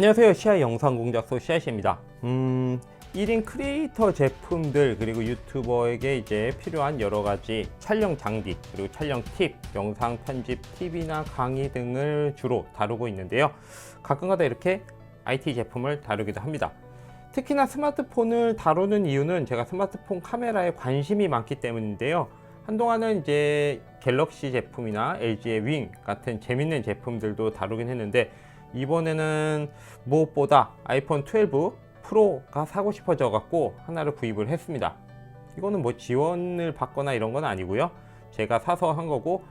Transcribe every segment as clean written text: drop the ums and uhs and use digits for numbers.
안녕하세요. 시아 영상공작소 시아씨입니다. 1인 크리에이터 제품들 그리고 유튜버에게 이제 필요한 여러가지 촬영 장비 그리고 촬영 팁, 영상 편집 팁이나 강의 등을 주로 다루고 있는데요. 가끔가다 이렇게 IT 제품을 다루기도 합니다. 특히나 스마트폰을 다루는 이유는 제가 스마트폰 카메라에 관심이 많기 때문인데요. 한동안은 이제 갤럭시 제품이나 LG의 윙 같은 재밌는 제품들도 다루긴 했는데, 이번에는 무엇보다 아이폰 12 프로가 사고 싶어져 갖고 하나를 구입을 했습니다. 이거는 뭐 지원을 받거나 이런 건 아니고요. 제가 사서 한 거고,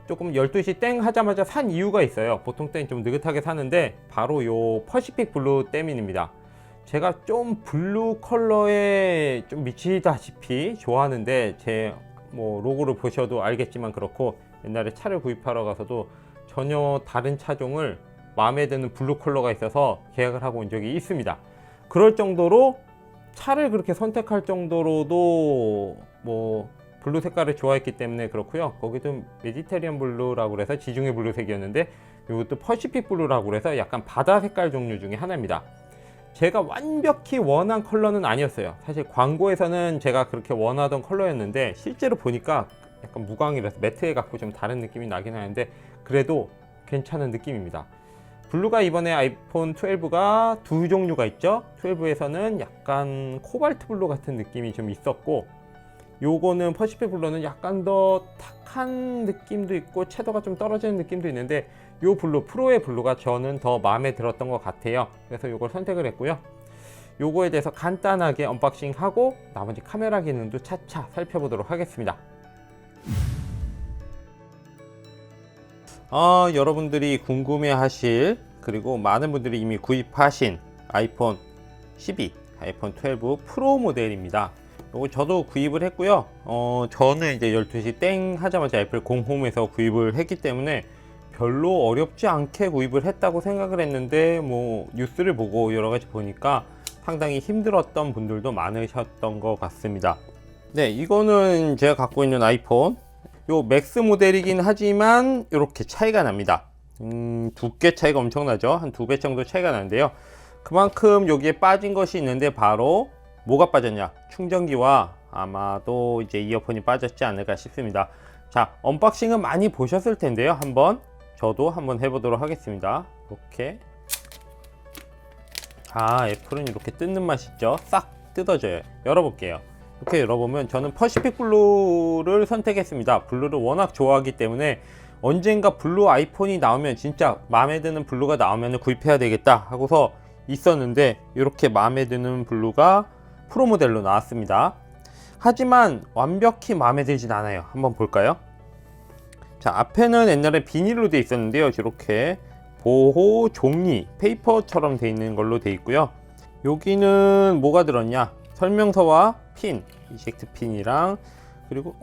조금 12시 땡 하자마자 산 이유가 있어요. 보통 때는 좀 느긋하게 사는데 바로 요 퍼시픽 블루 때문입니다. 제가 좀 블루 컬러에 좀 미치다시피 좋아하는데, 제 뭐 로고를 보셔도 알겠지만 그렇고, 옛날에 차를 구입하러 가서도 전혀 다른 차종을 마음에 드는 블루 컬러가 있어서 계약을 하고 온 적이 있습니다. 그럴 정도로 차를 그렇게 선택할 정도로도 뭐 블루 색깔을 좋아했기 때문에 그렇고요. 거기도 메디테리언 블루라고 그래서 지중해 블루색이었는데, 이것도 퍼시픽 블루라고 그래서 약간 바다 색깔 종류 중에 하나입니다. 제가 완벽히 원한 컬러는 아니었어요. 사실 광고에서는 제가 그렇게 원하던 컬러였는데, 실제로 보니까 약간 무광이라서 매트해 갖고 좀 다른 느낌이 나긴 하는데, 그래도 괜찮은 느낌입니다. 블루가 이번에 아이폰 12가 두 종류가 있죠. 12에서는 약간 코발트 블루 같은 느낌이 좀 있었고, 요거는 퍼시픽 블루는 약간 더 탁한 느낌도 있고 채도가 좀 떨어지는 느낌도 있는데, 요 블루, 프로의 블루가 저는 더 마음에 들었던 것 같아요. 그래서 요걸 선택을 했고요. 요거에 대해서 간단하게 언박싱 하고 나머지 카메라 기능도 차차 살펴보도록 하겠습니다. 여러분들이 궁금해 하실, 그리고 많은 분들이 이미 구입하신 아이폰 12, 아이폰 12 프로 모델입니다. 요거 저도 구입을 했고요. 저는 이제 12시 땡 하자마자 애플 공홈에서 구입을 했기 때문에 별로 어렵지 않게 구입을 했다고 생각을 했는데, 뭐 뉴스를 보고 여러 가지 보니까 상당히 힘들었던 분들도 많으셨던 것 같습니다. 네, 이거는 제가 갖고 있는 아이폰 요 맥스 모델이긴 하지만 이렇게 차이가 납니다. 두께 차이가 엄청나죠. 한 2배 정도 차이가 나는데요. 그만큼 여기에 빠진 것이 있는데, 바로 뭐가 빠졌냐, 충전기와 아마도 이제 이어폰이 빠졌지 않을까 싶습니다. 자, 언박싱은 많이 보셨을 텐데요. 저도 한번 해보도록 하겠습니다. 이렇게, 애플은 이렇게 뜯는 맛이 있죠. 싹 뜯어져요. 열어볼게요. 이렇게 열어보면, 저는 퍼시픽 블루를 선택했습니다. 블루를 워낙 좋아하기 때문에 언젠가 블루 아이폰이 나오면, 진짜 마음에 드는 블루가 나오면 구입해야 되겠다 하고서 있었는데, 이렇게 마음에 드는 블루가 프로 모델로 나왔습니다. 하지만 완벽히 마음에 들진 않아요. 한번 볼까요? 자, 앞에는 옛날에 비닐로 되어 있었는데요. 이렇게 보호 종이 페이퍼처럼 되어 있는 걸로 되어 있고요. 여기는 뭐가 들었냐, 설명서와 핀, 이젝트 핀이랑, 그리고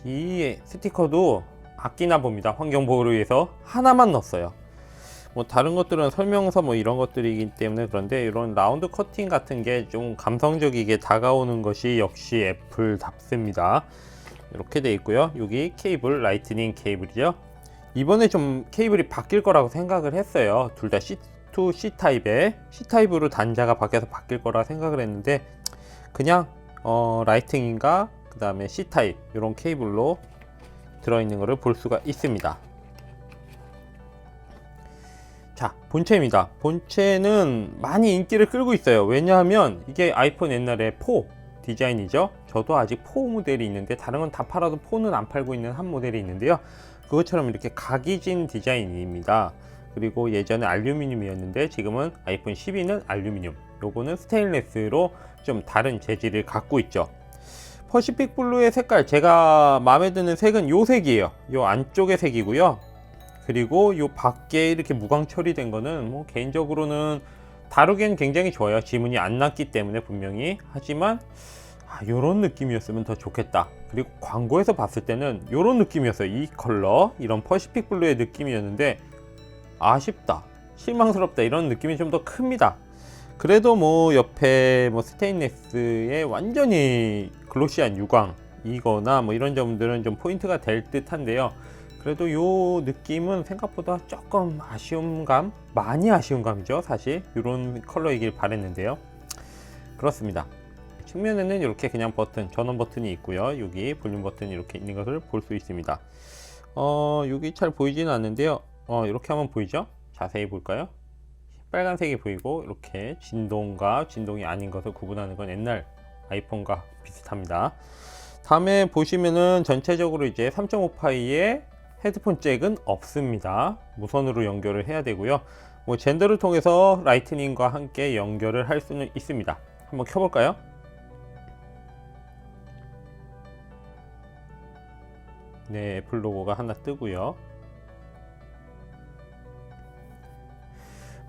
이 스티커도 아끼나 봅니다. 환경보호를 위해서 하나만 넣었어요. 뭐 다른 것들은 설명서 뭐 이런 것들이기 때문에 그런데, 이런 라운드 커팅 같은 게 좀 감성적이게 다가오는 것이 역시 애플답습니다. 이렇게 돼 있고요. 여기 케이블, 라이트닝 케이블이죠. 이번에 좀 케이블이 바뀔 거라고 생각을 했어요. 둘 다 C2 C타입에, C타입으로 단자가 바뀌어서 바뀔 거라 생각을 했는데, 그냥 라이팅인가 그 다음에 C타입 이런 케이블로 들어있는 것을 볼 수가 있습니다. 자, 본체입니다. 본체는 많이 인기를 끌고 있어요. 왜냐하면 이게 아이폰 옛날에 4 디자인이죠. 저도 아직 4 모델이 있는데, 다른 건 다 팔아도 4는 안 팔고 있는 한 모델이 있는데요. 그것처럼 이렇게 각이 진 디자인입니다. 그리고 예전에 알루미늄이었는데, 지금은 아이폰 12는 알루미늄, 요거는 스테인리스로 좀 다른 재질을 갖고 있죠. 퍼시픽 블루의 색깔, 제가 마음에 드는 색은 요 색이에요. 요 안쪽의 색이고요. 그리고 요 밖에 이렇게 무광 처리된 거는 뭐 개인적으로는 다루기엔 굉장히 좋아요. 지문이 안 났기 때문에 분명히. 하지만 요런 느낌이었으면 더 좋겠다. 그리고 광고에서 봤을 때는 요런 느낌이었어요. 이 컬러, 이런 퍼시픽 블루의 느낌이었는데, 아쉽다, 실망스럽다, 이런 느낌이 좀 더 큽니다. 그래도 뭐 옆에 뭐 스테인리스에 완전히 글로시한 유광 이거나 뭐 이런 점들은 좀 포인트가 될 듯 한데요. 그래도 요 느낌은 생각보다 조금 많이 아쉬운 감이죠. 사실 이런 컬러이길 바랬는데요. 그렇습니다. 측면에는 이렇게 그냥 버튼, 전원 버튼이 있고요. 여기 볼륨 버튼이 이렇게 있는 것을 볼 수 있습니다. 여기 잘 보이지는 않는데요. 이렇게 하면 보이죠? 자세히 볼까요? 빨간색이 보이고, 이렇게 진동과 진동이 아닌 것을 구분하는 건 옛날 아이폰과 비슷합니다. 다음에 보시면은 전체적으로 이제 3.5파이의 헤드폰 잭은 없습니다. 무선으로 연결을 해야 되고요. 뭐 젠더를 통해서 라이트닝과 함께 연결을 할 수는 있습니다. 한번 켜볼까요? 네, 애플 로고가 하나 뜨고요.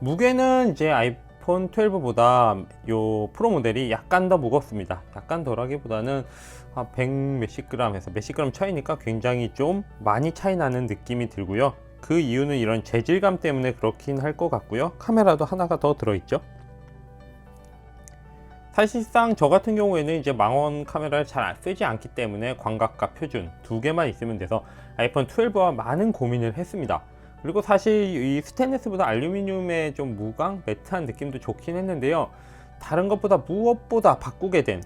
무게는 이제 아이폰 12보다 요 프로 모델이 약간 더 무겁습니다. 약간 덜하기보다는 100 몇십 그램에서 몇십 그램 차이니까 굉장히 좀 많이 차이 나는 느낌이 들고요. 그 이유는 이런 재질감 때문에 그렇긴 할 것 같고요. 카메라도 하나가 더 들어있죠. 사실상 저 같은 경우에는 이제 망원 카메라를 잘 쓰지 않기 때문에 광각과 표준 두 개만 있으면 돼서 아이폰 12와 많은 고민을 했습니다. 그리고 사실 이 스테인리스보다 알루미늄의 좀 무광, 매트한 느낌도 좋긴 했는데요. 다른 것보다 무엇보다 바꾸게 된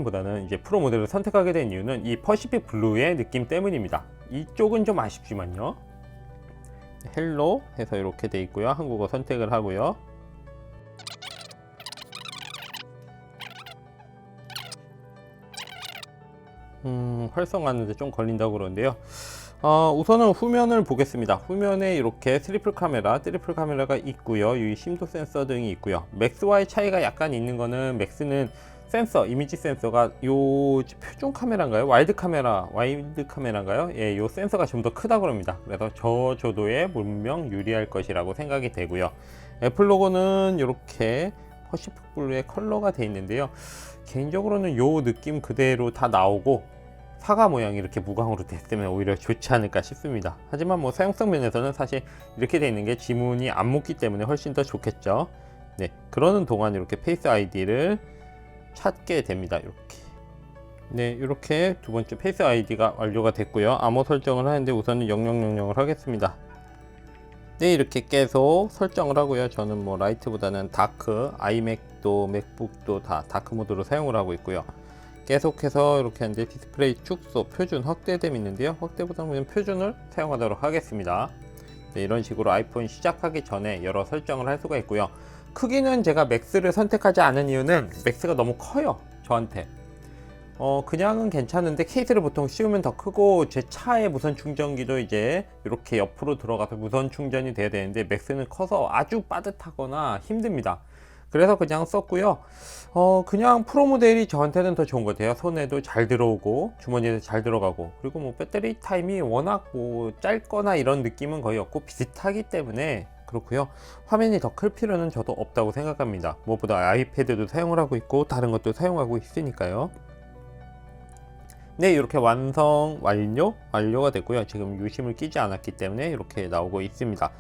보다는 이제 프로 모델을 선택하게 된 이유는 이 퍼시픽 블루의 느낌 때문입니다. 이쪽은 좀 아쉽지만요. 헬로 해서 이렇게 돼 있고요. 한국어 선택을 하고요. 활성화하는데 좀 걸린다고 그러는데요. 우선은 후면을 보겠습니다. 후면에 이렇게 트리플 카메라가 있고요. 이 심도 센서 등이 있고요. 맥스와의 차이가 약간 있는 거는, 맥스는 센서, 이미지 센서가 요 표준 카메라인가요? 와이드 카메라인가요? 예, 요 센서가 좀 더 크다고 합니다. 그래서 저 조도에 분명 유리할 것이라고 생각이 되고요. 애플 로고는 이렇게 퍼시픽 블루의 컬러가 되어 있는데요. 개인적으로는 요 느낌 그대로 다 나오고 사과 모양이 이렇게 무광으로 됐으면 오히려 좋지 않을까 싶습니다. 하지만 뭐 사용성 면에서는 사실 이렇게 되어 있는 게 지문이 안 묻기 때문에 훨씬 더 좋겠죠. 네, 그러는 동안 이렇게 페이스 아이디를 찾게 됩니다. 이렇게. 네, 이렇게 두 번째 페이스 아이디가 완료가 됐고요. 암호 설정을 하는데 우선은 0000을 하겠습니다. 네, 이렇게 계속 설정을 하고요. 저는 뭐 라이트보다는 다크, 아이맥도 맥북도 다 다크 모드로 사용을 하고 있고요. 계속해서 이렇게 하는데 디스플레이 축소, 표준, 확대됨이 있는데요. 확대보다는 표준을 사용하도록 하겠습니다. 네, 이런 식으로 아이폰 시작하기 전에 여러 설정을 할 수가 있고요. 크기는 제가 맥스를 선택하지 않은 이유는 맥스가 너무 커요, 저한테. 그냥은 괜찮은데 케이스를 보통 씌우면 더 크고, 제 차의 무선 충전기도 이제 이렇게 옆으로 들어가서 무선 충전이 돼야 되는데 맥스는 커서 아주 빠듯하거나 힘듭니다. 그래서 그냥 썼고요. 그냥 프로 모델이 저한테는 더 좋은 것 같아요. 손에도 잘 들어오고 주머니에도 잘 들어가고, 그리고 뭐 배터리 타임이 워낙 뭐 짧거나 이런 느낌은 거의 없고 비슷하기 때문에 그렇고요. 화면이 더 클 필요는 저도 없다고 생각합니다. 무엇보다 아이패드도 사용을 하고 있고 다른 것도 사용하고 있으니까요. 네, 이렇게 완료가 됐고요. 지금 유심을 끼지 않았기 때문에 이렇게 나오고 있습니다.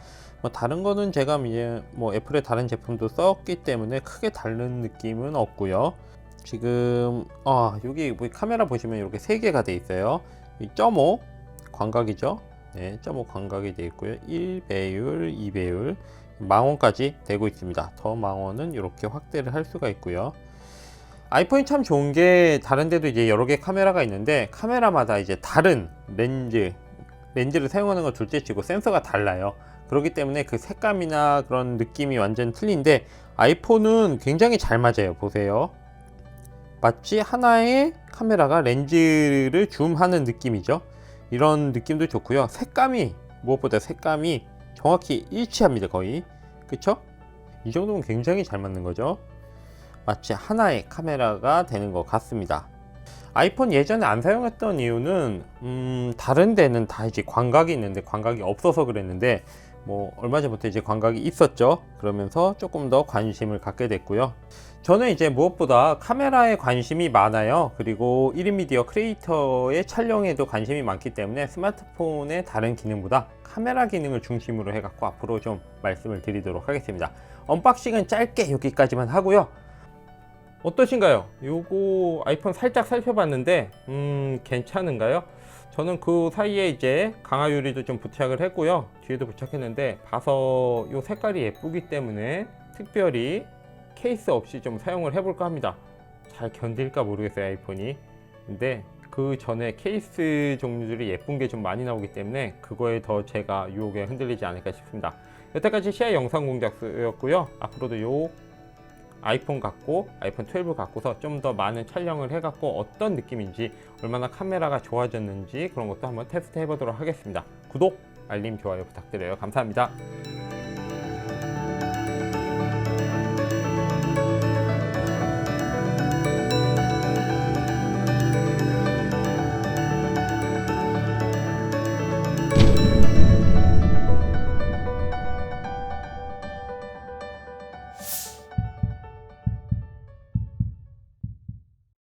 뭐 다른 거는 제가 이제 뭐 애플의 다른 제품도 썼기 때문에 크게 다른 느낌은 없고요. 지금 여기 뭐 카메라 보시면 이렇게 3개가 돼 있어요. 1.5 광각이죠. 네, 1.5 광각이 돼 있고요. 1배율, 2배율, 망원까지 되고 있습니다. 더 망원은 이렇게 확대를 할 수가 있고요. 아이폰이 참 좋은 게, 다른 데도 이제 여러 개 카메라가 있는데 카메라마다 이제 다른 렌즈를 사용하는 건 둘째치고 센서가 달라요. 그렇기 때문에 그 색감이나 그런 느낌이 완전 틀린데 아이폰은 굉장히 잘 맞아요. 보세요. 마치 하나의 카메라가 렌즈를 줌하는 느낌이죠. 이런 느낌도 좋고요. 무엇보다 색감이 정확히 일치합니다. 거의. 그쵸? 이 정도면 굉장히 잘 맞는 거죠. 마치 하나의 카메라가 되는 것 같습니다. 아이폰 예전에 안 사용했던 이유는 다른 데는 다 이제 광각이 있는데 광각이 없어서 그랬는데, 뭐 얼마 전부터 이제 광각이 있었죠. 그러면서 조금 더 관심을 갖게 됐고요. 저는 이제 무엇보다 카메라에 관심이 많아요. 그리고 1인 미디어 크리에이터의 촬영에도 관심이 많기 때문에 스마트폰의 다른 기능보다 카메라 기능을 중심으로 해갖고 앞으로 좀 말씀을 드리도록 하겠습니다. 언박싱은 짧게 여기까지만 하고요. 어떠신가요? 요거 아이폰 살짝 살펴봤는데 괜찮은가요? 저는 그 사이에 이제 강화 유리도 좀 부착을 했고요. 뒤에도 부착했는데 봐서 이 색깔이 예쁘기 때문에 특별히 케이스 없이 좀 사용을 해볼까 합니다. 잘 견딜까 모르겠어요, 아이폰이. 근데 그 전에 케이스 종류들이 예쁜 게 좀 많이 나오기 때문에 그거에 더 제가 유혹에 흔들리지 않을까 싶습니다. 여태까지 시야 영상 공작소였고요. 앞으로도 요 아이폰 갖고 아이폰 12 갖고서 좀 더 많은 촬영을 해갖고 어떤 느낌인지, 얼마나 카메라가 좋아졌는지 그런 것도 한번 테스트 해보도록 하겠습니다. 구독, 알림, 좋아요 부탁드려요. 감사합니다.